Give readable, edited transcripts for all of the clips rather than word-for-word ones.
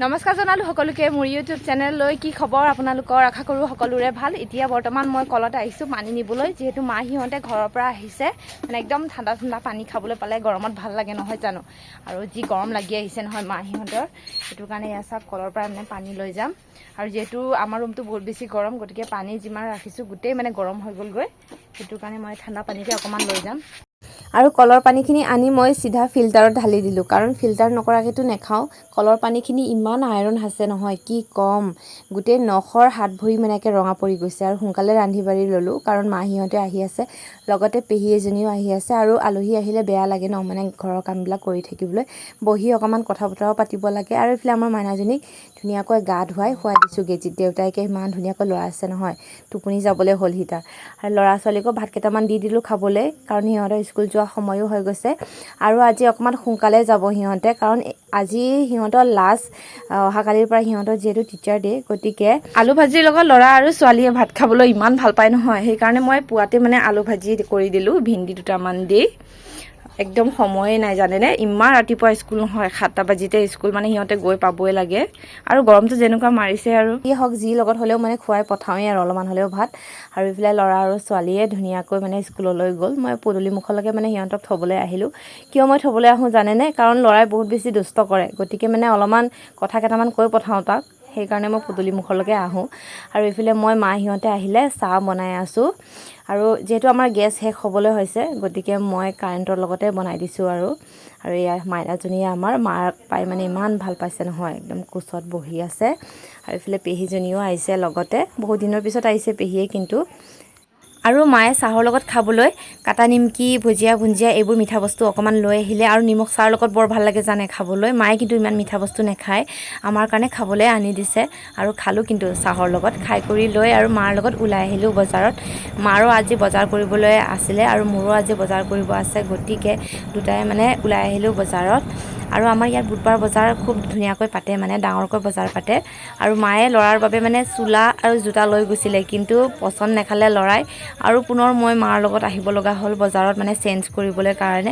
নমস্কাৰ জনালো সকলোকে মোৰ ইউটিউব চেনেললৈ কি খবৰ আপোনালোকৰ আশা কৰো সকলোৰে ভাল এতিয়া বৰ্তমান মই কলত আহিছো পানী নিবলৈ যেহেতু মাহিহঁতে ঘৰৰ পৰা আহিছে মানে একদম ঠাণ্ডা ঠাণ্ডা পানী খাবলৈ পালে গৰমত ভাল লাগে নহয় জানো আৰু যি গৰম লাগি আহিছে নহয় মাহিহঁতৰ এটো কাৰণে এসা কলৰ পৰা মানে পানী লৈ যাম আৰু যেহেতু আমাৰ ৰুমটো বহুত বেছি গৰম গতিকে পানী যিমান ৰাখিছো গুটেই মানে গৰম হৈ গলগৈ এটো কাৰণে মই ঠাণ্ডা পানীকে অকমান লৈ যাম আৰু কলৰ পানীখিনি আনি মই সিধা ফিল্টাৰত ঢালি দিলো কাৰণ ফিল্টাৰ নকৰাকেতো নেখাও কলৰ পানীখিনি ইমান আইৰণ আছে নহয় কি কম গুটে নখৰ হাত ভৰি মানেকে ৰঙা পৰি গৈছে আৰু সোনকালে ৰান্ধি বাৰি ললো কাৰণ মাহিহঁতে আহি আছে লগতে পেহী এজনীও আহি আছে আৰু আলহী আহিলে বেয়া লাগে ন মানে ঘৰৰ কামবিলাক কৰি থাকিবলৈ বহি অকমান কথা বতৰা পাতিব লাগে আৰু ইফালে আমাৰ মাইনাজনীক ধুনীয়াকৈ গা ধুৱাই খুৱাই দিছো গেজিত দেউতাইকে ইমান ধুনীয়াকৈ লৰা আছে নহয় টোপনি যাবলৈ হ'ল হিতা আৰু লৰা ছোৱালীকো ভাত কেইটামান দি দিলো খাবলৈ কাৰণ সিহঁতৰ স্কুল যোৱা সময়ো হৈ গৈছে আৰু আজি অকমান সোনকালে যাব সিহঁতে কাৰণ আজি সিহঁতৰ লাষ্ট অহাকালিৰ পৰা সিহঁতৰ যেহেতু টিচাৰ ডে গতিকে আলু ভাজিৰ লগত লৰা আৰু ছোৱালীয়ে ভাত খাবলৈ ইমান ভাল পায় নহয় সেইকাৰণে মই পুৱাতে মানে আলু ভাজি কৰি দিলো ভিন্দি দুটামান দি একদম সময়ে নাই জানেনে ইমান ৰাতিপুৱা স্কুল নহয় 7টা বাজিতে স্কুল মানে সিহঁতে গৈ পাবই লাগে আৰু গৰমটো যেনেকুৱা মাৰিছে আৰু কি হক যি লগত হলেও মানে খুৱাই পঠাওঁই আৰু অলপমান হলেও ভাত আৰু ইফালে লৰা আৰু ছোৱালীয়ে ধুনীয়াকৈ মানে স্কুললৈ গ'ল মই পদূলি মুখলৈকে মানে সিহঁতক থবলৈ আহিলো কিয় মই থবলৈ আহোঁ জানেনে কাৰণ লৰাই বহুত বেছি দুষ্ট কৰে গতিকে মানে অলপমান কথা কেইটামান কৈ পঠাওঁ তাক সেইকাৰণে মই পদূলি মুখলৈকে আহোঁ আৰু ইফালে মই মাহিহঁতে আহিলে চাহ বনাই আছোঁ আৰু যেহেতু আমাৰ গেছ শেষ হ'বলৈ হৈছে গতিকে মই কাৰেণ্টৰ লগতে বনাই দিছোঁ আৰু ইয়াৰ মাইনাজনীয়ে আমাৰ মাক পাই মানে ইমান ভাল পাইছে নহয় একদম কোচত বহি আছে আৰু ইফালে পেহীজনীও আহিছে লগতে বহুত দিনৰ পিছত আহিছে পেহীয়ে কিন্তু আৰু মায়ে চাহৰ লগত খাবলৈ কাটা নিমকি ভুজিয়া এইবোৰ মিঠা বস্তু অকমান লৈ আহিলে আৰু নিমখ চাহৰ লগত বৰ ভাল লাগে জানে খাবলৈ মায়ে কিন্তু ইমান মিঠা বস্তু নেখায় আমাৰ কাৰণে খাবলৈ আনি দিছে আৰু খালো কিন্তু চাহৰ লগত খাই কৰি লৈ আৰু মাৰ লগত ওলাই আহিলো বজাৰত মাৰো আজি বজাৰ কৰিবলৈ আছিলে আৰু মোৰো আজি বজাৰ কৰিব আছে গতিকে দুটাই মানে ওলাই আহিলো বজাৰত আৰু আমাৰ ইয়াত বুধবাৰ বজাৰ খুব ধুনীয়াকৈ পাতে মানে ডাঙৰকৈ বজাৰ পাতে আৰু মায়ে লৰাৰ বাবে মানে চুলা আৰু জোতা লৈ গৈছিলে কিন্তু পছন্দ নেখালে লৰাই আৰু পুনৰ মই মাৰ লগত আহিব লগা হ'ল বজাৰত মানে চেঞ্জ কৰিবলৈ কাৰণে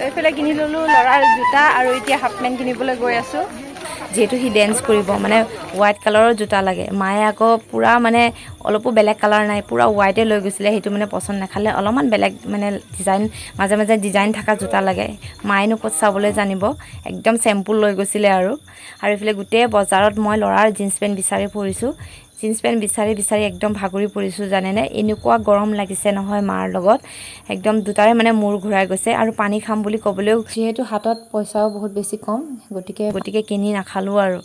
এইফালে কিনি ললো লৰাৰ জোতা আৰু এতিয়া হাফ পেন্ট কিনিবলৈ গৈ আছো যেহেতু সি ডেন্স কৰিব মানে হোৱাইট কালাৰৰ জোতা লাগে মায়ে আকৌ পুৰা মানে অলপো বেলেগ কালাৰ নাই পুৰা হোৱাইটে লৈ গৈছিলে সেইটো মানে পছন্দ নাখালে অলপমান বেলেগ মানে ডিজাইন মাজে মাজে ডিজাইন থকা জোতা লাগে মায়েনো ক'ত চাবলৈ জানিব একদম চেম্পুল লৈ গৈছিলে আৰু ইফালে গোটেই বজাৰত মই লৰাৰ জিন্স পেন্ট বিচাৰি ফুৰিছোঁ জিন্স পেন্ট বিচাৰি একদম ভাগৰি পৰিছোঁ জানেনে এনেকুৱা গৰম লাগিছে নহয় মাৰ লগত একদম দুটাৰে মানে মূৰ ঘূৰাই গৈছে আৰু পানী খাম বুলি ক'বলৈও যিহেতু হাতত পইচাও বহুত বেছি কম গতিকে কিনি নাখালোঁ আৰু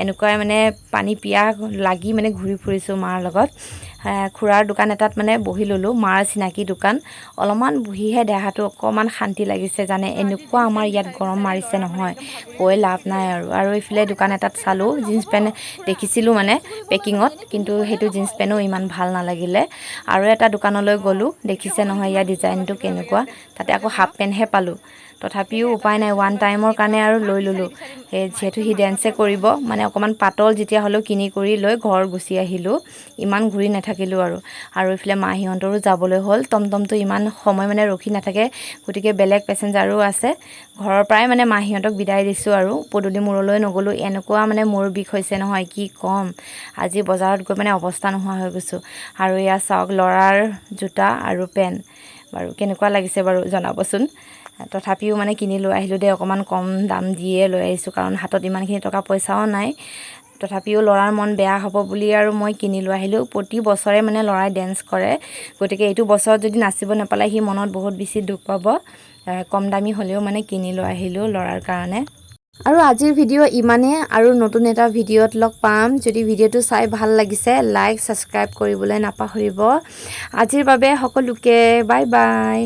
এনেকুৱাই মানে পানী পিয়াহ লাগি মানে ঘূৰি ফুৰিছোঁ মাৰ লগত খুৰাৰ দোকান এটাত মানে বহি ল'লোঁ মাৰ চিনাকি দোকান অলপমান বহিহে দেহাটো অকণমান শান্তি লাগিছে জানে এনেকুৱা আমাৰ ইয়াত গৰম মাৰিছে নহয় কৈ লাভ নাই আৰু ইফালে দোকান এটাত চালোঁ জিন্স পেণ্ট দেখিছিলোঁ মানে পেকিঙত কিন্তু সেইটো জিন্স পেণ্টো ইমান ভাল নালাগিলে আৰু এটা দোকানলৈ গ'লোঁ দেখিছে নহয় ইয়াৰ ডিজাইনটো কেনেকুৱা তাতে আকৌ হাফ পেণ্টহে পালোঁ তথাপিও উপায় নাই ওৱান টাইমৰ কাৰণে আৰু লৈ ল'লোঁ যিহেতু সি ডেন্সে কৰিব মানে অকণমান পাতল যেতিয়া হ'লেও কিনি কৰি লৈ ঘৰ গুচি আহিলোঁ ইমান ঘূৰি নাথাকিলোঁ আৰু ইফালে মাহীহঁতৰো যাবলৈ হ'ল টমটমটো ইমান সময় মানে ৰখি নাথাকে গতিকে বেলেগ পেচেঞ্জাৰো আছে ঘৰৰ পৰাই মানে মাহীহঁতক বিদায় দিছোঁ আৰু পদূলি মূৰলৈ নগ'লোঁ এনেকুৱা মানে মূৰ বিষ হৈছে নহয় কি ক'ম আজি বজাৰত গৈ মানে অৱস্থা নোহোৱা হৈ গৈছোঁ আৰু এয়া চাওক লৰাৰ জোতা আৰু পেণ্ট বাৰু কেনেকুৱা লাগিছে বাৰু জনাবচোন তথাপিও মানে কিনি লৈ আহিলোঁ দে অকণমান কম দাম দিয়ে লৈ আহিছোঁ কাৰণ হাতত ইমানখিনি টকা পইচাও নাই তথাপিও লৰাৰ মন বেয়া হ'ব বুলি আৰু মই কিনি লৈ আহিলোঁ প্ৰতি বছৰে মানে লৰাই ডেন্স কৰে গতিকে এইটো বছৰত যদি নাচিব নাপালে সি মনত বহুত বেছি দুখ পাব কম দামী হ'লেও মানে কিনি লৈ আহিলোঁ লৰাৰ কাৰণে আৰু আজিৰ ভিডিঅ' ইমানেই আৰু নতুন এটা ভিডিঅ'ত লগ পাম যদি ভিডিঅ'টো চাই ভাল লাগিছে লাইক ছাবস্ক্ৰাইব কৰিবলৈ নাপাহৰিব আজিৰ বাবে সকলোকে বাই বাই